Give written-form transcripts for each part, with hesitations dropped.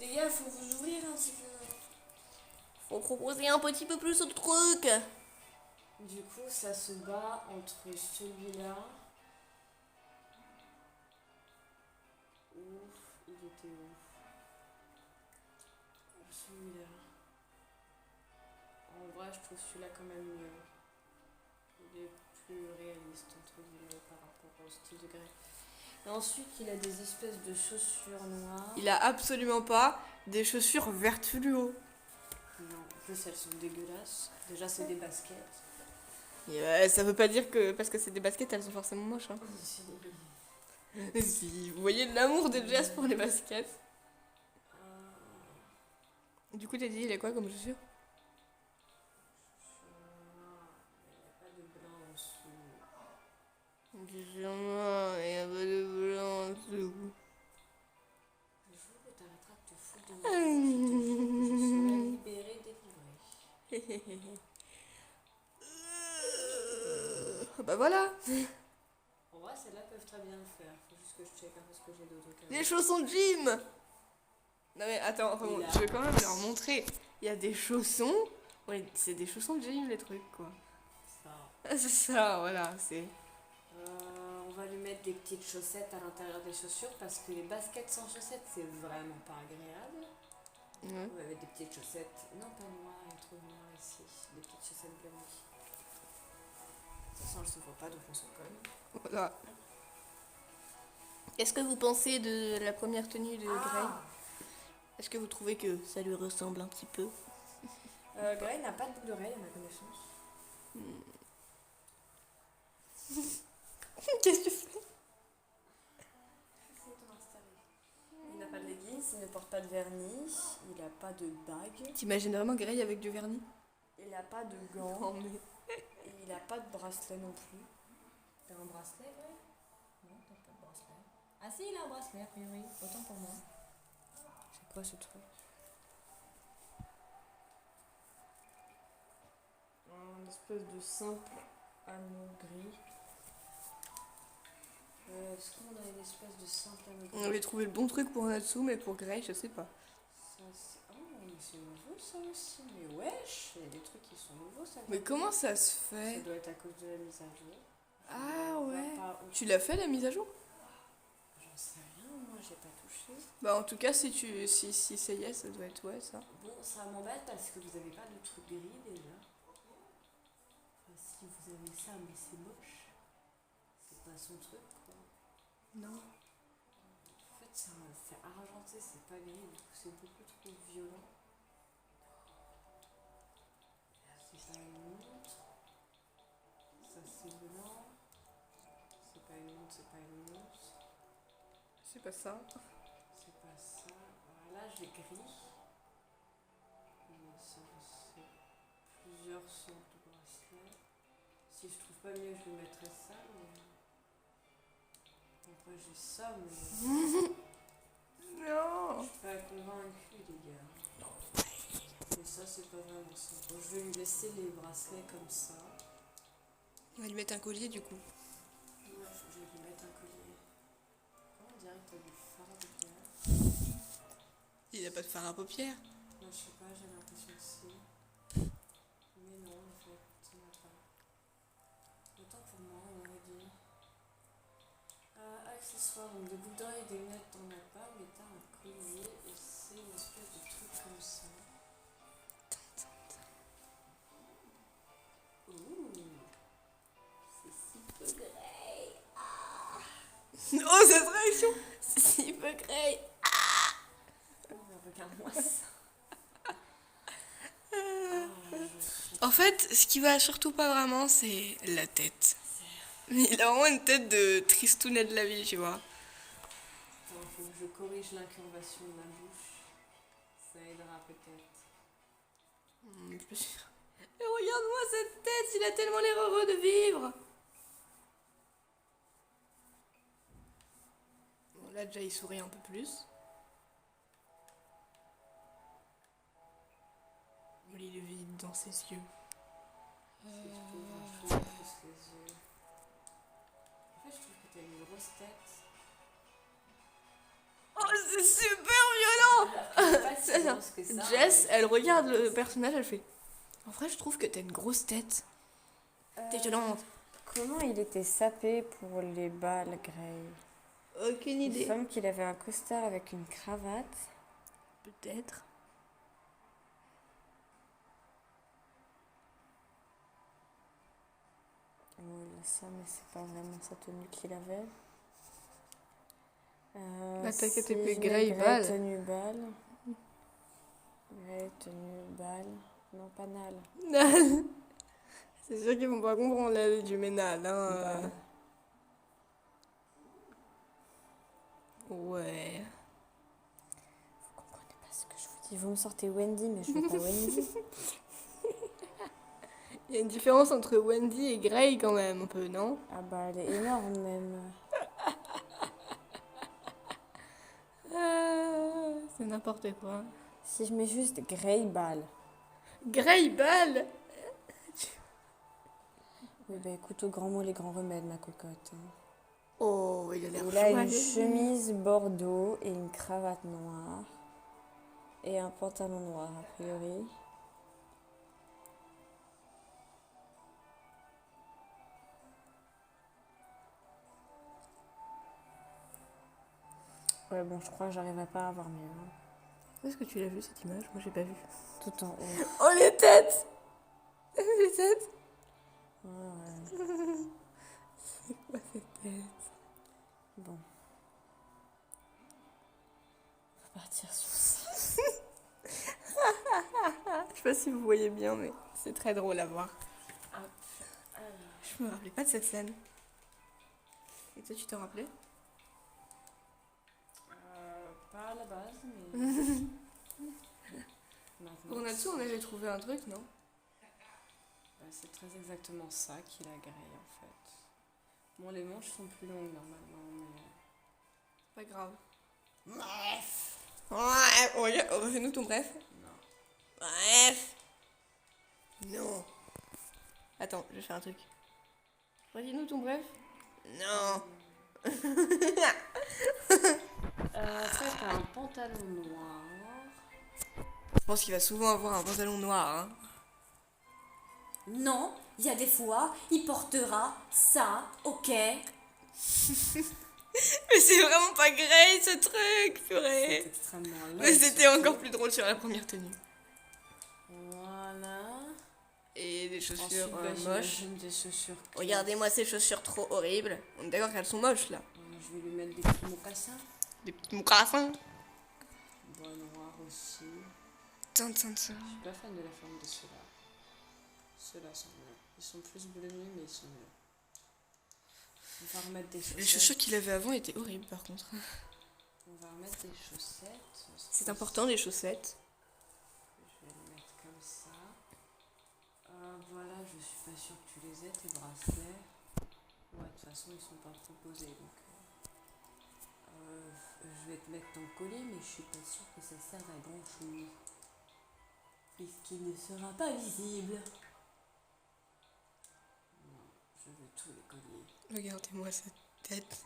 Les gars, faut vous ouvrir un petit peu. Faut proposer un petit peu plus de trucs. Du coup, ça se bat entre celui-là. Ouf, il était ouf. Celui-là. En vrai, je trouve celui-là quand même mieux. Il est plus réaliste, entre guillemets, par rapport au style de Grey. Et ensuite, il a des espèces de chaussures noires. Il a absolument pas des chaussures vertes fluo. Non, en plus, elles sont dégueulasses. Déjà, c'est des baskets. Et ça veut pas dire que parce que c'est des baskets, elles sont forcément moches. Hein. Si, vous voyez l'amour de Jess pour les baskets. Du coup, t'as dit, il a quoi comme chaussure? Il n'y a pas de blanc en dessous. Il y a pas de blanc en dessous. Le jour où t'arrêteras de te foutre de moi, je serai libérée, délivrée. Bah voilà. En vrai, celles-là peuvent très bien le faire. Faut juste que je check parce que j'ai d'autres cas. Les chaussons de gym. Non mais attends, je vais quand même leur montrer. Il y a des chaussons. Ouais, c'est des chaussons de gym les trucs quoi. Ça. C'est ça, voilà, c'est... On va lui mettre des petites chaussettes à l'intérieur des chaussures parce que les baskets sans chaussettes, c'est vraiment pas agréable. Ouais. On va mettre des petites chaussettes. Non, pas noires, il y a trop de noir ici. Des petites chaussettes blanches. De toute façon, elles se voient pas, donc on s'en colle. Voilà. Qu'est-ce que vous pensez de la première tenue de Grey? Est-ce que vous trouvez que ça lui ressemble un petit peu? Grey n'a pas de boucle d'oreille à ma connaissance. Qu'est-ce que tu fais? Il n'a pas de leggings, il ne porte pas de vernis, il n'a pas de bague, T'imagines vraiment Grey avec du vernis? il n'a pas de gants, Non mais... et il n'a pas de bracelet non plus. T'as un bracelet, Grey? Non, t'as pas de bracelet. Ah si, il a un bracelet, a priori, autant pour moi. C'est quoi ce truc? Un espèce de simple anneau gris. Est-ce qu'on a une espèce de simple anneau gris? On avait trouvé le bon truc pour Natsu, mais pour Grey, je sais pas. Ça, oh, mais c'est nouveau ça aussi. Mais wesh, il y a des trucs qui sont nouveaux ça. Mais comment ça se Ça fait? doit être à cause de la mise à jour. Ah On va ouais. pas au- Tu l'as fait la mise à jour? J'en sais rien, moi j'ai pas touché. Bah en tout cas, si c'est yes, ça doit être ouais ça. Bon, ça m'embête parce que vous avez pas de truc gris déjà. Enfin, si vous avez ça, mais c'est moche. C'est pas son truc quoi. Non. En fait, ça me fait argenté, c'est pas gris, du coup c'est beaucoup trop violent. C'est pas une montre. Ça c'est blanc. C'est pas une montre, c'est pas une montre. C'est pas ça. C'est pas ça. Voilà, j'ai gris. Mais ça, c'est plusieurs sortes de bracelets. Si je trouve pas mieux, je lui mettrai ça. Mais... Après, j'ai ça, mais Non. je suis pas convaincue, les gars. Et ça, c'est pas vraiment ça. Bon, je vais lui laisser les bracelets comme ça. On va lui mettre un collier du coup. Ouais, je vais lui mettre un collier. Comment on dirait que t'as du fard à paupières? Il a pas de fard à paupières. Non, je sais pas, j'ai l'impression que si. Mais non, en fait, ça n'a pas. Autant pour moi, on aurait dit. Accessoires, donc des boucles d'oreilles et des lunettes, t'en as pas, mais t'as un collier et c'est une espèce de truc comme ça. Ouh, c'est si peu Grey. Oh cette réaction. C'est si peu Grey. Oh, mais regarde-moi ça. En fait, ce qui va surtout pas vraiment, c'est la tête. Il a vraiment une tête de tristounet de la vie, tu vois. Attends, faut que je corrige l'incurvation de ma bouche. Ça aidera peut-être. Je suis sûre. Mais regarde-moi cette tête, il a tellement l'air heureux de vivre. Bon, là déjà il sourit un peu plus. On lit le vide dans ses yeux. Si je trouve un peu plus les yeux. En fait, je trouve que t'as une grosse tête. Oh, c'est super violent. aussi grosse que ça. Jess, elle regarde le personnage, elle fait. En vrai, je trouve que t'as une grosse tête. T'es violente. Comment il était sapé pour les balles, Gray? Aucune Il idée. semble qu'il avait un costard avec une cravate. Peut-être. Oh, il a ça, mais c'est pas vraiment sa tenue qu'il avait. Bah, t'as qu'à si t'appeler je mets Grey Ball. tenue balle. Grey tenue balle. Non, pas Nal. C'est sûr qu'ils vont pas comprendre la du ménal, hein. Balle. Ouais. Vous comprenez pas ce que je vous dis. Vous me sortez Wendy, mais je veux pas Wendy. Il y a une différence entre Wendy et Grey quand même, un peu, non? Ah bah, elle est énorme même. C'est n'importe quoi. Si je mets juste Grey Ball. Grey Ball. Oui, bah écoute, au grand mot, les grands remèdes, ma cocotte. Hein. Oh, il a l'air Il a une joyeux. chemise bordeaux et une cravate noire. Et un pantalon noir, a priori. Ouais, bon, je crois que j'arriverai pas à avoir mieux. Hein. Où est-ce que tu l'as vu cette image? Moi, j'ai pas vu. Tout en haut. Oh, les têtes! Les têtes? Ouais. C'est quoi cette tête? Bon. On va partir sur ça. Je sais pas si vous voyez bien, mais c'est très drôle à voir. Hop. Je me rappelais pas de cette scène. Et toi, tu t'en rappelais? Pas à la base, mais. Maintenant, Pour Natsu, on avait trouvé un truc, non? c'est très exactement ça qu'il a grillé en fait. Bon, les manches sont plus longues normalement, mais. Pas grave. Bref! Ouais, regarde, refais-nous ton bref. Non. Bref. Non. Attends, je vais faire un truc. Redis-nous ton bref. Non. Après, t'as un pantalon noir. Je pense qu'il va souvent avoir un pantalon noir, hein. Non, il y a des fois, il portera ça, ok? Mais c'est vraiment pas grey ce truc, C'est purée. extrêmement laid. Mais c'était encore plus drôle sur la première tenue. Voilà. Et des chaussures Ensuite, moches. j'imagine des chaussures. Regardez-moi ces chaussures trop horribles. On est d'accord qu'elles sont moches là. Je vais lui mettre des petits mocassins. Des petits mocassins. Bon, noir aussi. Tin, tin, tin. Je suis pas fan de la forme de ceux-là. Ceux-là sont mieux. Ils sont plus bleus, mais ils sont mieux. On va remettre des chaussettes. Les chaussures qu'il avait avant étaient horribles par contre. On va remettre des chaussettes. C'est important les chaussettes. Je vais les mettre comme ça. Voilà, je suis pas sûre que tu les aies, tes bracelets. Ouais, de toute façon, ils sont pas proposés. Donc, je vais te mettre ton collier, mais je suis pas sûre que ça serve à grand chose. Puisqu'il ne sera pas visible. Non, je veux tous les colliers. Regardez-moi cette tête.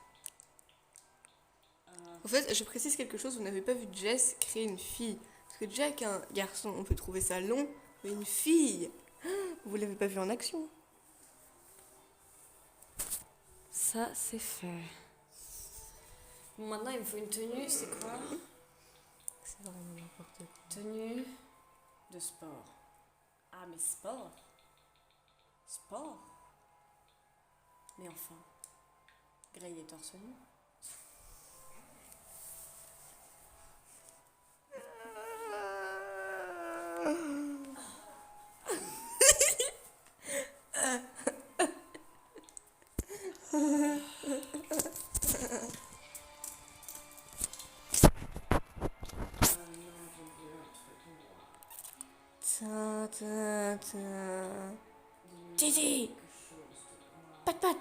En fait, je précise quelque chose, vous n'avez pas vu Jess créer une fille. Parce que déjà avec un garçon, on peut trouver ça long, mais une fille, vous l'avez pas vu en action. Ça, c'est fait. Bon, maintenant, il me faut une tenue, c'est quoi? C'est vraiment n'importe quoi. Tenue de sport. Ah, mais sport? Sport? Mais enfin, Grey est torse nu. Tin, tin, tin. Titi, pat pat.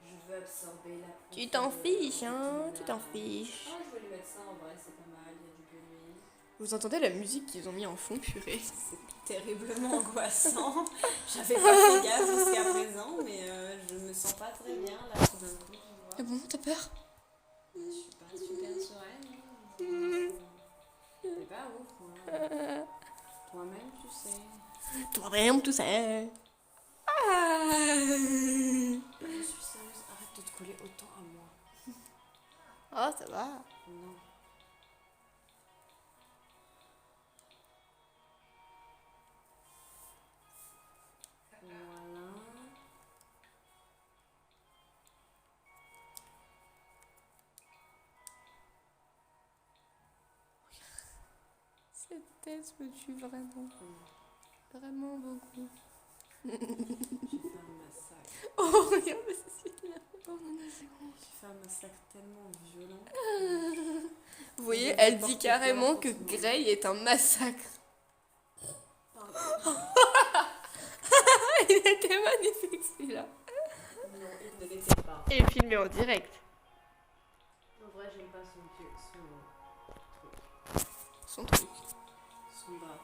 Je veux absorber la peau. Tu t'en fiches, hein? Tu t'en fiches. Ah, je vais lui mettre ça en vrai, c'est pas mal, il y a du gris. Vous entendez la musique qu'ils ont mis en fond, purée? C'est terriblement angoissant. J'avais pas fait gaffe jusqu'à présent, mais je me sens pas très bien là tout d'un coup. Ah bon, t'as peur? Je suis pas super sereine. Mais pas ouf, moi. Toi-même, tu sais. Toi-même, tout ça. Ah. Je suis sérieuse, arrête de te coller autant à moi. Oh, ça va. Non. Voilà. Cette tête me tue vraiment. Vraiment beaucoup. J'ai fait un massacre. Oh, regarde, c'est celui-là. Oh, non, c'est bon. J'ai fait un massacre tellement violent. Vous voyez, Je vais elle n'importe dit quoi carrément pour que tout le monde. Grey est un massacre. Pardon. Il était magnifique celui-là. Non, il ne l'était pas. Et filmé en direct. En vrai, j'aime pas son truc. Son truc. Son bas.